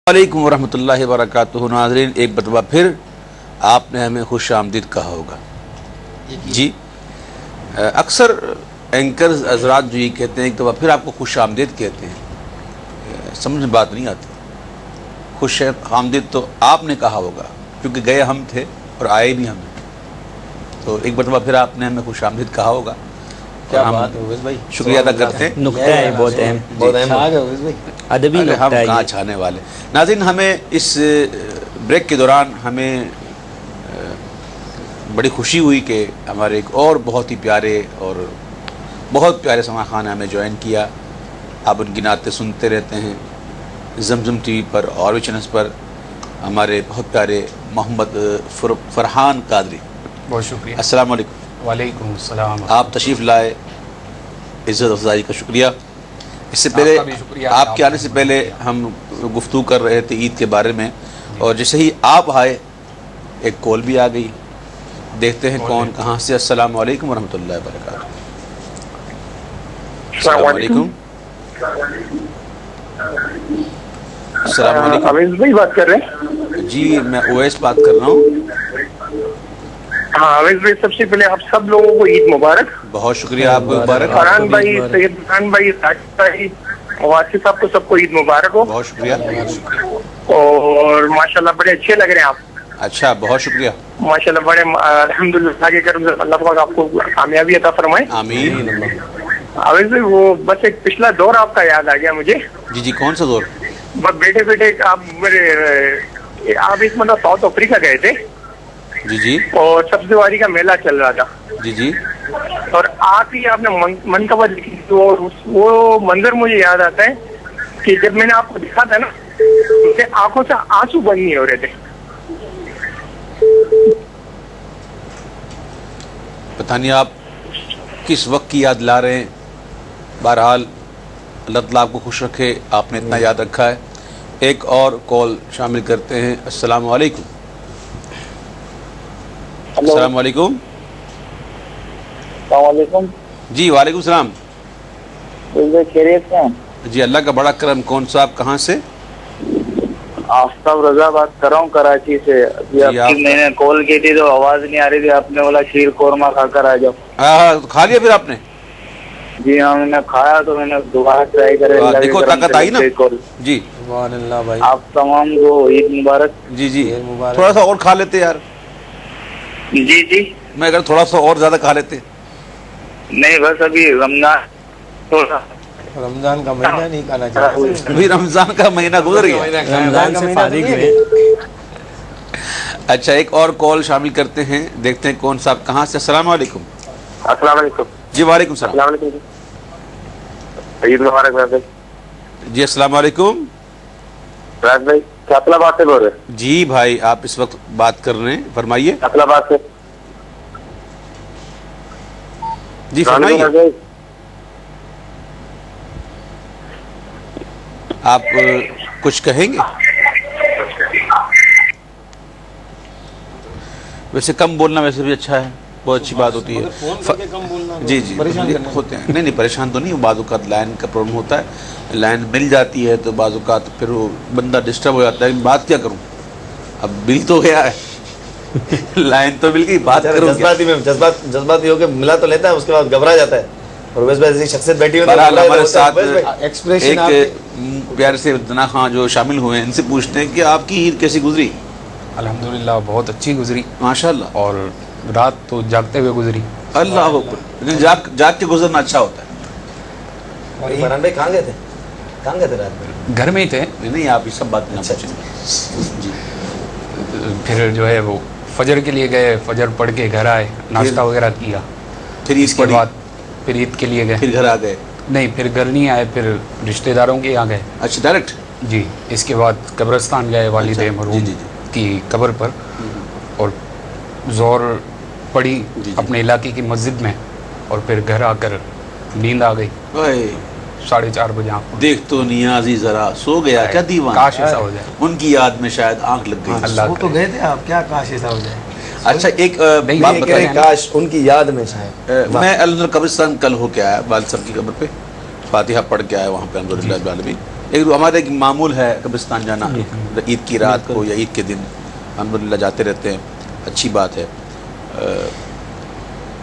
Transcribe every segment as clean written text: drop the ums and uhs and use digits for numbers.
علیکم ورحمۃ اللہ وبرکاتہ. ناظرین، ایک مرتبہ پھر آپ نے ہمیں خوش آمدید کہا ہوگا. جی، اکثر اینکرز حضرات جو یہ کہتے ہیں ایک دفعہ پھر آپ کو خوش آمدید کہتے ہیں، سمجھ میں بات نہیں آتی. خوش آمدید تو آپ نے کہا ہوگا کیونکہ گئے ہم تھے اور آئے بھی ہم ہیں، تو ایک مرتبہ پھر آپ نے ہمیں خوش آمدید کہا ہوگا. کیا بات ہے بھائی، شکریہ ادا کرتے ہیں. نقطہ ہے بہت اہم، ادبی ہم نقطہ ہے کہاں یہ. چھانے والے. ناظرین، ہمیں اس بریک کے دوران ہمیں بڑی خوشی ہوئی کہ ہمارے ایک اور بہت ہی پیارے اور بہت پیارے سماع خان نے ہمیں جوائن کیا. آپ ان کی نعتیں سنتے رہتے ہیں زمزم ٹی وی پر اور بھی چینلز پر. ہمارے بہت پیارے محمد فرحان قادری، بہت شکریہ. السلام علیکم. وعلیکم السلام. آپ تشریف لائے، عزت افزائی کا شکریہ. اس سے پہلے آپ کا بھی شکریہ. آپ کے آنے سے پہلے ہم گفتگو کر رہے تھے عید کے بارے میں، اور جیسے ہی آپ آئے ایک کال بھی آ گئی. دیکھتے ہیں کون کہاں سے. السلام علیکم ورحمۃ اللہ وبرکاتہ. السلام علیکم. السلام علیکم. اویس بھائی بات کر رہے ہیں؟ جی، میں اویس بات کر رہا ہوں. ہاں اویس بھائی، سب سے پہلے آپ سب لوگوں کو عید مبارک. بہت شکریہ، آپ کو مبارک. فرحان بھائی، سید فرحان بھائی، ساجد بھائی، واسف صاحب کو سب کو عید مبارک ہو. بہت شکریہ. اور ماشاءاللہ بڑے اچھے لگ رہے ہیں آپ. اچھا، بہت شکریہ. ماشاءاللہ بڑے الحمدللہ کے کرم سے اللہ پاک آپ کو کامیابی عطا فرمائے. آمین. اویس بھائی، وہ بس ایک پچھلا دور آپ کا یاد آ گیا مجھے. جی جی، کون سا دور؟ بس بیٹے بیٹے آپ اس مطلب ساؤتھ افریقہ گئے تھے جی جی اور سبزی واری کا میلہ چل رہا تھا. جی جی. اور آپ ہی آپ نے منقبت لکھی تھی، وہ منظر مجھے یاد آتا ہے کہ جب میں نے آپ کو دیکھا تھا نا، مجھے آنکھوں سے آنسو بند نہیں ہو رہے تھے. پتہ نہیں آپ کس وقت کی یاد لا رہے ہیں. بہرحال اللہ تعالیٰ آپ کو خوش رکھے، آپ نے اتنا یاد رکھا ہے. ایک اور کال شامل کرتے ہیں. السلام علیکم. السلام علیکم. السلام علیکم. جی وعلیکم السلام. خیریت سے؟ جی اللہ کا بڑا کرم. کون صاحب کہاں سے؟ آفتاب رضا بات کر رہا ہوں کراچی سے. میں نے کال کی تھی تو آواز نہیں آ رہی تھی، آپ نے بولا شیر قورمہ کھا کر آ جاؤ. ہاں، کھا لیا پھر آپ نے؟ جی ہاں، میں نے کھایا تو میں نے دوبارہ ٹرائی کرے. دیکھو طاقت آئی نا. جی سبحان اللہ بھائی. آپ تمام کو عید مبارک. جی جی. تھوڑا سا اور کھا لیتے یار. جی جی. میں اگر تھوڑا سا اور زیادہ کھا لیتے. نہیں بس ابھی رمضان کا مہینہ نہیں کھانا چاہیے. ابھی رمضان کا مہینہ گزر گیا. رمضان سے فارغ ہوئے. اچھا، ایک اور کال شامل کرتے ہیں، دیکھتے ہیں کون صاحب کہاں سے. السلام علیکم. السلام علیکم. جی وعلیکم السلام. السلام علیکم. عید مبارک بھائی. جی السلام علیکم. راج بھائی فیصلہ آباد سے بول رہے ہیں؟ جی بھائی، آپ اس وقت بات کر رہے ہیں، فرمائیے. فیصلہ آباد سے. جی فرمائیے. آپ کچھ کہیں گے؟ ویسے کم بولنا ویسے بھی اچھا ہے، بہت اچھی بات ہوتی ہے. جی جی ہوتے ہیں. نہیں پریشان تو نہیں. بعض اوقات لائن کا پرابلم ہوتا ہے، لائن مل جاتی ہے تو بعض اوقات پھر وہ بندہ ڈسٹرب ہو جاتا ہے. بات کیا کروں، اب مل تو گیا ہے، لائن تو مل گئی، بات کروں. جذباتی ہو کے ملا تو لیتا ہے، اس کے بعد گھبرا جاتا ہے. اور اویس بھائی ایسی شخصیت بیٹھی ہوئی ہے. ہمارے ساتھ ایک پیارے سے دنا خان جو شامل ہوئے ہیں، ان سے پوچھتے ہیں کہ آپ کی عید کیسی گزری؟ الحمدللہ بہت اچھی گزری ماشاءاللہ. اور رات تو جاگتے ہوئے گزری. اللہ اکبر. جاگ کے گزرنا اچھا ہوتا ہے. اور فرحان بھائی کہاں گئے تھے؟ کہاں گئے تھے رات میں؟ گھر میں ہی تھے. نہیں آپ یہ سب بات نہیں پوچھیں. جی. پھر جو ہے وہ فجر کے لیے گئے، فجر پڑھ کے گھر آئے، ناشتہ وغیرہ کیا. پھر اس کے بعد پھر عید کے لیے گئے. پھر گھر آ گئے؟ نہیں پھر گھر نہیں آئے، پھر رشتہ داروں کے یہاں گئے. اچھا ڈائریکٹ. جی. اس کے بعد قبرستان گئے والد مرحوم کی قبر پر، اور زور پڑی اپنے علاقے کی مسجد میں، اور پھر گھر آ کر نیند آ گئی 4:30 بجے. دیکھ تو نیازی ذرا سو گیا کیا دیوان. کاش ایسا ہو جائے. ان کی یاد میں شاید آنکھ لگ گئی. اللہ تو گئے تھے آپ، کیا کاش ایسا ہو جائے. اچھا ایک بات بتائیں. کاش ان کی یاد میں شاید. میں الحمدللہ قبرستان کل ہو کے آیا، والد صاحب کی قبر پہ فاتحہ پڑھ کے آیا وہاں پہ الحمدللہ رب العالمین. ایک ہمارا ایک معمول ہے قبرستان جانا عید کی رات کو یا عید کے دن، الحمدللہ جاتے رہتے ہیں، اچھی بات ہے۔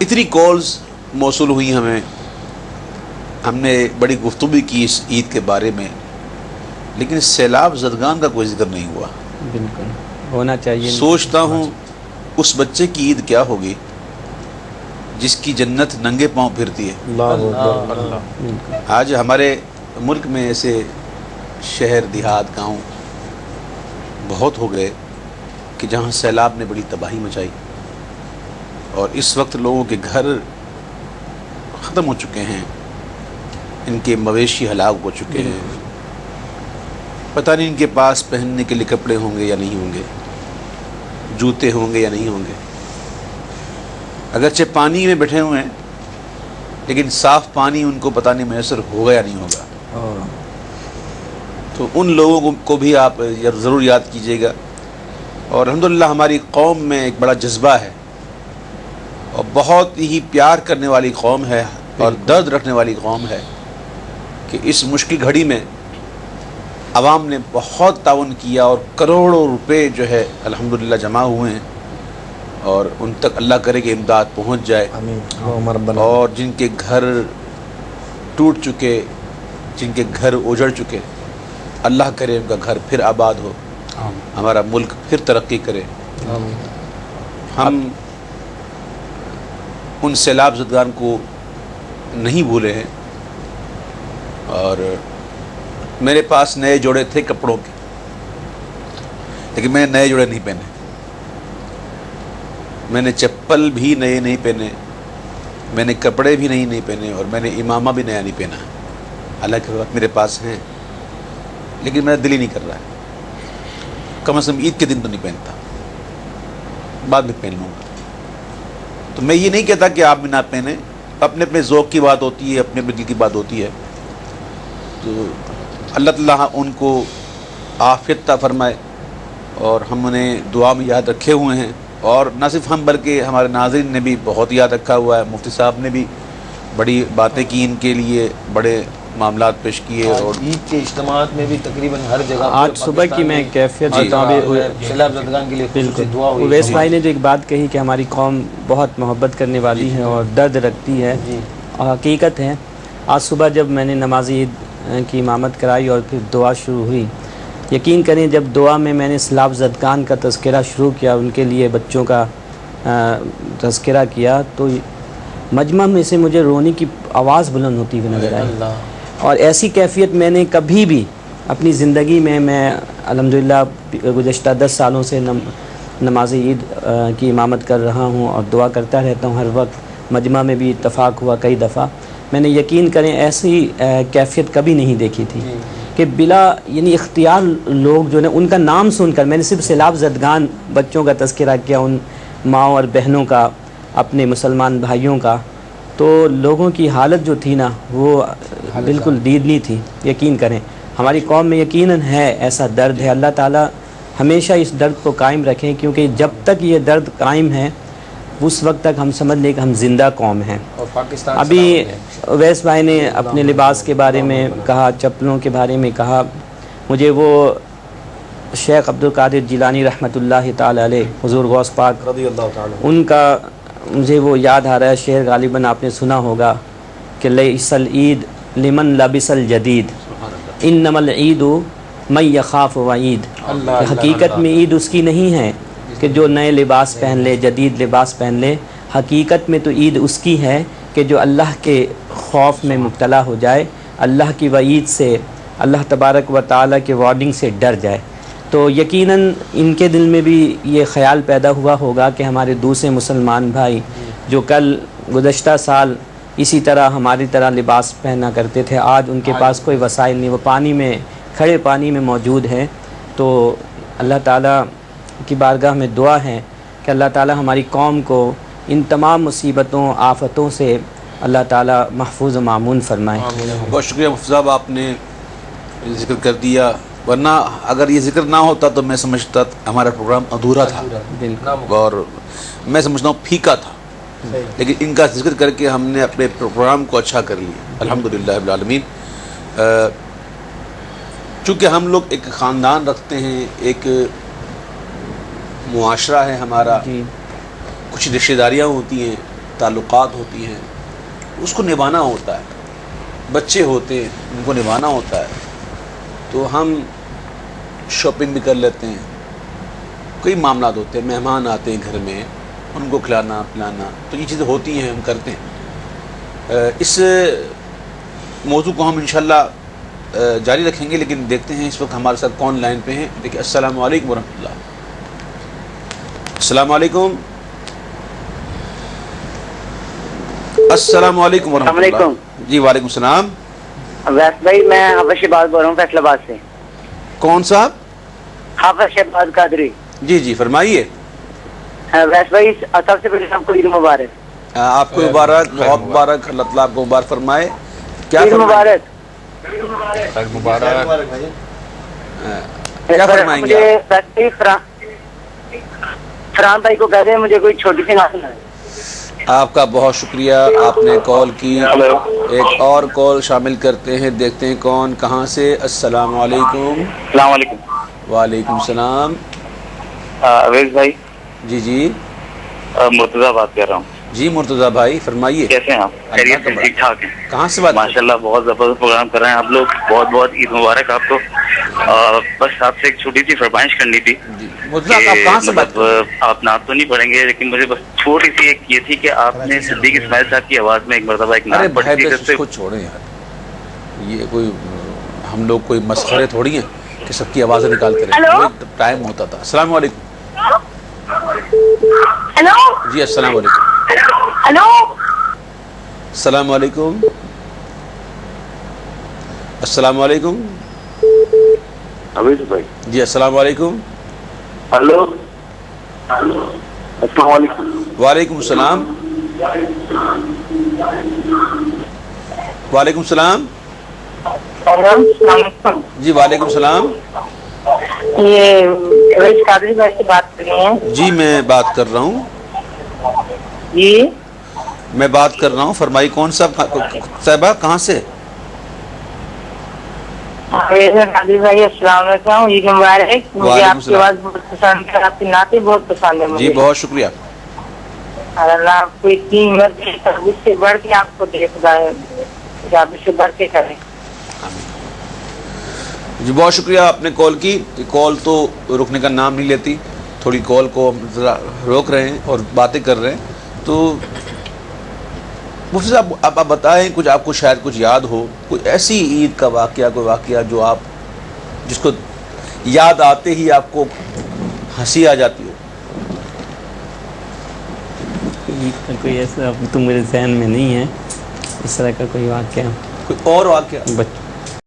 اتنی کالز موصول ہوئی ہمیں، ہم نے بڑی گفتگو کی اس عید کے بارے میں، لیکن سیلاب زدگان کا کوئی ذکر نہیں ہوا۔ بالکل ہونا چاہیے۔ سوچتا ہوں اس بچے کی عید کیا ہوگی جس کی جنت ننگے پاؤں پھرتی ہے۔ آج ہمارے ملک میں ایسے شہر دیہات گاؤں بہت ہو گئے کہ جہاں سیلاب نے بڑی تباہی مچائی، اور اس وقت لوگوں کے گھر ختم ہو چکے ہیں، ان کے مویشی ہلاک ہو چکے ہیں، پتہ نہیں ان کے پاس پہننے کے لیے کپڑے ہوں گے یا نہیں ہوں گے، جوتے ہوں گے یا نہیں ہوں گے۔ اگرچہ پانی میں بیٹھے ہوئے ہیں لیکن صاف پانی ان کو پتہ نہیں میسر ہوگا یا نہیں ہوگا۔ تو ان لوگوں کو بھی آپ ضرور یاد کیجیے گا۔ اور الحمدللہ ہماری قوم میں ایک بڑا جذبہ ہے اور بہت ہی پیار کرنے والی قوم ہے اور درد رکھنے والی قوم ہے کہ اس مشکل گھڑی میں عوام نے بہت تعاون کیا اور کروڑوں روپے جو ہے الحمدللہ جمع ہوئے ہیں، اور ان تک اللہ کرے کہ امداد پہنچ جائے، اور جن کے گھر ٹوٹ چکے، جن کے گھر اجڑ چکے، اللہ کرے ان کا گھر پھر آباد ہو، ہمارا ملک پھر ترقی کرے۔ ہم ان سیلاب زدگان کو نہیں بھولے ہیں، اور میرے پاس نئے جوڑے تھے کپڑوں کے، لیکن میں نے نئے جوڑے نہیں پہنے، میں نے چپل بھی نئے نہیں پہنے، میں نے کپڑے بھی نہیں پہنے، اور میں نے امامہ بھی نیا نہیں پہنا، حالانکہ وقت میرے پاس ہیں، لیکن میرا دل ہی نہیں کر رہا ہے۔ کم از کم عید کے دن تو نہیں پہنتا، بعد میں پہن لوں گا۔ تو میں یہ نہیں کہتا کہ آپ بھی نہ پہنیں، اپنے اپنے ذوق کی بات ہوتی ہے، اپنے اپنے دل کی بات ہوتی ہے۔ تو اللہ تعالیٰ ان کو عافیت عطا فرمائے، اور ہم انہیں دعا میں یاد رکھے ہوئے ہیں، اور نہ صرف ہم بلکہ ہمارے ناظرین نے بھی بہت یاد رکھا ہوا ہے۔ مفتی صاحب نے بھی بڑی باتیں کی ان کے لیے، بڑے معاملات پیش کیے، اور عید کے اجتماعات میں بھی تقریباً ہر جگہ آج صبح کی میں کیفیت سیلاب زدگان کے لیے بالکل دعا ہوئی۔ اویس بھائی نے جو ایک بات کہی کہ ہماری قوم بہت محبت کرنے والی ہے اور درد رکھتی ہے، اور حقیقت ہے۔ آج صبح جب میں نے نماز عید کی امامت کرائی اور پھر دعا شروع ہوئی، یقین کریں جب دعا میں نے سیلاب زدگان کا تذکرہ شروع کیا، ان کے لیے بچوں کا تذکرہ کیا، تو مجمع میں سے مجھے رونے کی آواز بلند ہوتی ہوئی نظر آئی، اور ایسی کیفیت میں نے کبھی بھی اپنی زندگی میں الحمدللہ گزشتہ 10 سالوں سے نماز عید کی امامت کر رہا ہوں اور دعا کرتا رہتا ہوں ہر وقت، مجمع میں بھی اتفاق ہوا کئی دفعہ، میں نے یقین کریں ایسی کیفیت کبھی نہیں دیکھی تھی کہ بلا یعنی اختیار لوگ جو نے ان کا نام سن کر، میں نے صرف سیلاب زدگان بچوں کا تذکرہ کیا، ان ماؤں اور بہنوں کا، اپنے مسلمان بھائیوں کا، تو لوگوں کی حالت جو تھی نا وہ بالکل دیدنی تھی۔ یقین کریں ہماری قوم میں یقیناً ہے ایسا درد ہے، اللہ تعالیٰ ہمیشہ اس درد کو قائم رکھیں، کیونکہ جب تک یہ درد قائم ہے اس وقت تک ہم سمجھ لیں کہ ہم زندہ قوم ہیں۔ اور پاکستان ابھی اویس بھائی نے اپنے لباس کے بارے میں کہا، چپلوں کے بارے میں کہا، مجھے وہ شیخ عبدالقادر جیلانی رحمۃ اللہ تعالی علیہ، حضور غوث پاک رضی اللہ تعالیٰ ان کا مجھے وہ یاد آ رہا ہے شعر، غالباً آپ نے سنا ہوگا کہ لیس العید لمن لبس الجدید انما العید من یخاف وعید۔ حقیقت میں عید اس کی نہیں ہے کہ جو نئے لباس پہن لے، جدید لباس پہن لے، حقیقت میں تو عید اس کی ہے کہ جو اللہ کے خوف میں مبتلا ہو جائے، اللہ کی وعید سے، اللہ تبارک و تعالیٰ کے وارننگ سے ڈر جائے۔ تو یقیناً ان کے دل میں بھی یہ خیال پیدا ہوا ہوگا کہ ہمارے دوسرے مسلمان بھائی جو کل گزشتہ سال اسی طرح ہماری طرح لباس پہنا کرتے تھے، آج ان کے پاس کوئی وسائل نہیں، وہ پانی میں، کھڑے پانی میں موجود ہیں۔ تو اللہ تعالیٰ کی بارگاہ میں دعا ہے کہ اللہ تعالیٰ ہماری قوم کو ان تمام مصیبتوں، آفتوں سے اللہ تعالیٰ محفوظ و معمون فرمائے۔ بہت شکریہ مفتی صاحب، آپ نے ذکر کر دیا، ورنہ اگر یہ ذکر نہ ہوتا تو میں سمجھتا ہمارا پروگرام ادھورا تھا اور میں سمجھتا ہوں پھیکا تھا، لیکن ان کا ذکر کر کے ہم نے اپنے پروگرام کو اچھا کر لیا، الحمدللہ رب العالمین۔ چونکہ ہم لوگ ایک خاندان رکھتے ہیں، ایک معاشرہ ہے ہمارا، جی کچھ رشتہ داریاں ہوتی ہیں، تعلقات ہوتی ہیں، اس کو نبھانا ہوتا ہے، بچے ہوتے ہیں ان کو نبھانا ہوتا ہے، تو ہم شاپنگ بھی کر لیتے ہیں، کئی معاملات ہوتے ہیں، مہمان آتے ہیں گھر میں، ان کو کھلانا پلانا، تو یہ چیزیں ہوتی ہیں، ہم کرتے ہیں۔ اس موضوع کو ہم انشاءاللہ جاری رکھیں گے، لیکن دیکھتے ہیں اس وقت ہمارے ساتھ کون لائن پہ ہیں۔ دیکھیں، السلام علیکم ورحمۃ اللہ۔ السلام علیکم، السلام علیکم ورحمۃ اللہ۔ جی وعلیکم السلام۔ ویس بھائی میں حافظ شہباز بول رہا ہوں فیصل آباد سے۔ کون صاحب؟ حافظ شہباز قادری۔ جی جی فرمائیے۔ ویس بھائی سب سے پہلے آپ کو عید مبارک۔ آپ کو مبارک، بہت مبارک، اللہ تعالیٰ آپ کو مبارک فرمائے۔ کیا عید مبارک۔ مبارک۔ کیا فرمائیں گے آپ؟ مجھے فرحان بھائی کو کہہ دیں مجھے کوئی چھوٹی سی نعت سنائے۔ آپ کا بہت شکریہ، آپ نے کال کی۔ ایک اور کال شامل کرتے ہیں، دیکھتے ہیں کون کہاں سے۔ السلام علیکم۔ السلام علیکم۔ وعلیکم السلام۔ اویس بھائی، جی جی مرتضیٰ بات کر رہا ہوں۔ جی مرتضیٰ بھائی فرمائیے۔ کیسے ہیں آپ؟ خیریت سے؟ ٹھیک ٹھاک ہیں؟ کہاں سے بات؟ ماشاء اللہ بہت زبردست پروگرام کر رہے ہیں آپ لوگ، بہت بہت عید مبارک آپ کو۔ بس آپ سے ایک چھوٹی سی فرمائش کرنی تھی۔ جی مرتضیٰ آپ کہاں سے بات؟ آپ نعت تو نہیں پڑھیں گے، لیکن مجھے بس چھوٹی سی ایک یہ تھی کہ آپ نے صدیق اسماعیل صاحب کی آواز میں ایک مرتبہ ایک ارے نعت پڑھی تھی۔ بھائی اس کو چھوڑیں یار، یہ کوئی ہم لوگ کوئی مسخرے تھوڑی ہیں کہ سب کی آوازیں نکالتے رہے، ٹائم ہوتا تھا۔ السلام علیکم۔ ہیلو جی السلام علیکم۔ ہیلو السلام علیکم۔ السلام علیکم۔ اویس بھائی، جی السلام علیکم۔ ہلو السلام علیکم۔ وعلیکم السلام۔ وعلیکم السلام۔ جی وعلیکم السلام۔ یہ اویس قادری بھائی سے بات کر رہے ہیں؟ جی میں بات کر رہا ہوں، جی میں بات کر رہا ہوں، فرمائی کون صاحبہ کہاں سے؟ قادری بھائی السلام علیکم، عید مبارک۔ مجھے آپ کی آواز بہت پسند ہے، آپ کی نعتیں بہت پسند ہے مجھے۔ جی بہت شکریہ۔ اللہ آپ کو اتنی ہمت دے، اس سے بڑھ کے آپ کو دے خدا ہے، آپ اس سے بڑھ کے کریں۔ جی بہت شکریہ، آپ نے کال کی۔ کال تو رکنے کا نام نہیں لیتی، تھوڑی کال کو ہم ذرا روک رہے ہیں اور باتیں کر رہے ہیں، تو مفتی صاحب آپ بتائیں، کچھ آپ کو شاید کچھ یاد ہو، کوئی ایسی عید کا واقعہ، کوئی واقعہ جو آپ جس کو یاد آتے ہی آپ کو ہنسی آ جاتی ہو؟ کوئی ایسا تو میرے ذہن میں نہیں ہے اس طرح کا کوئی واقعہ۔ کوئی اور واقعہ؟